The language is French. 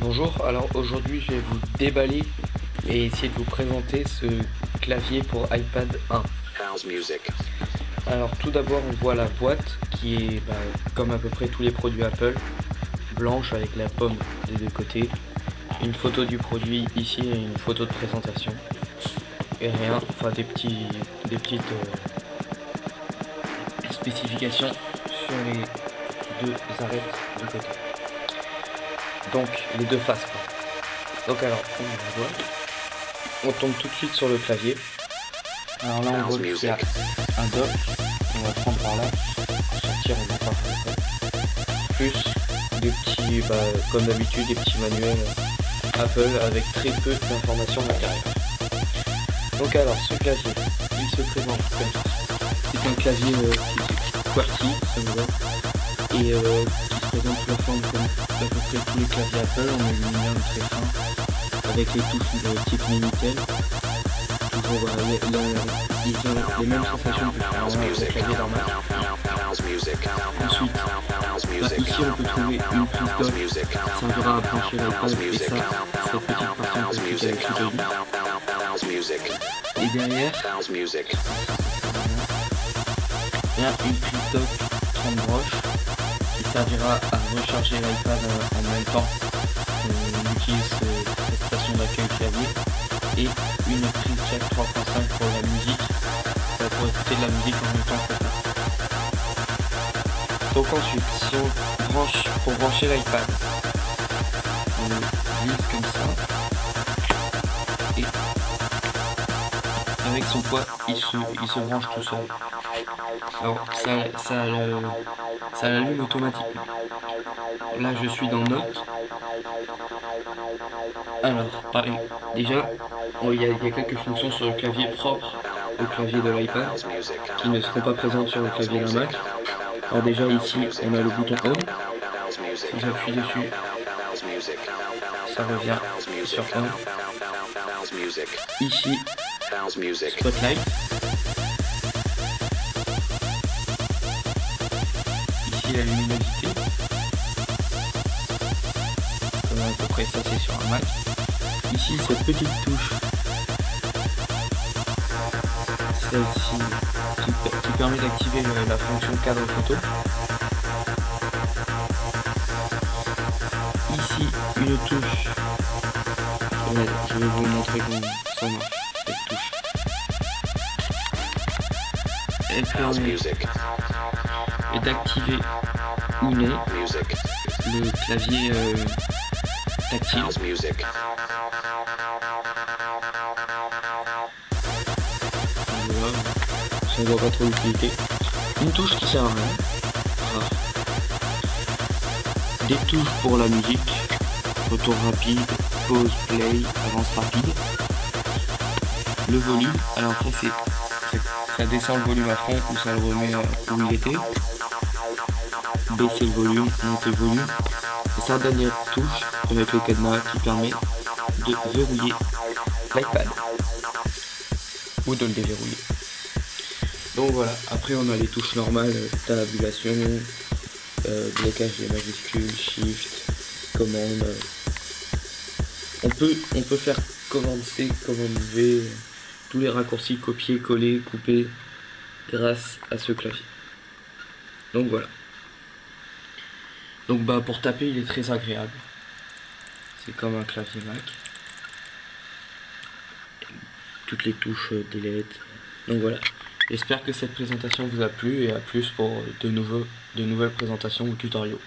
Bonjour, alors aujourd'hui je vais vous déballer et essayer de vous présenter ce clavier pour iPad 1. Alors tout d'abord on voit la boîte qui est comme à peu près tous les produits Apple, blanche avec la pomme des deux côtés, une photo du produit ici et une photo de présentation. Et rien, enfin des petites spécifications sur les deux arêtes de côté. Donc les deux faces quoi. Donc alors on voit, on tombe tout de suite sur le clavier. Alors là on voit qu'il y a un dock, on va prendre par là, sortir on va pas plus des petits, comme d'habitude des petits manuels Apple avec très peu d'informations à l'intérieur. Donc alors ce clavier, il se présente comme ça. C'est un clavier QWERTY, ça me va, et qui se présente sous la forme comme à peu près tous les claviers Apple en aluminium très fin, avec les touches de type Minitel. Toujours ils ont les mêmes sensations que le clavier normal. Ensuite, ici on peut trouver une prise dock qui servira à brancher l'iPad et ça, cette petite partie en plastique avec le. Et derrière, il y a une prise dock 30 broches qui servira à recharger l'iPad en même temps qu'on utilise cette station d'accueil clavier, et une prise jack 3.5 pour la musique, pour écouter de la musique en même temps que ça. Donc ensuite, si on branche, pour brancher l'iPad, on glisse comme ça, et avec son poids, il se branche tout seul. Alors ça l'allume automatiquement. Là je suis dans Note. Alors pareil, déjà il y a quelques fonctions sur le clavier propre au clavier de l'iPad qui ne seront pas présentes sur le clavier d'un Mac. Alors déjà ici on a le bouton Home. Si j'appuie dessus, ça revient sur Home. Ici Spotlight. Ici la luminosité. Comme à peu près ça c'est sur un Mac. Ici cette petite touche, celle-ci qui permet d'activer la fonction cadre photo. Ici une touche, je vais vous montrer comment ça marche cette touche. Elle permet d'activer ou non le clavier tactile. Voilà, ça ne voit pas trop l'utilité. Une touche qui sert à rien. Rare. Des touches pour la musique, retour rapide, pause, play, avance rapide. Le volume, alors ça descend le volume à fond ou ça le remet où il était. Baisser le volume, monter le volume. Et sa dernière touche avec le cadenas qui permet de verrouiller l'iPad ou de le déverrouiller. Donc voilà, après on a les touches normales, tabulation, blocage des majuscules, shift, commande. On peut faire commande C, commande V, tous les raccourcis copier, coller, couper grâce à ce clavier. Donc voilà. Donc pour taper il est très agréable. C'est comme un clavier Mac. Toutes les touches delete. Donc voilà. J'espère que cette présentation vous a plu et à plus pour de nouvelles présentations ou tutoriaux.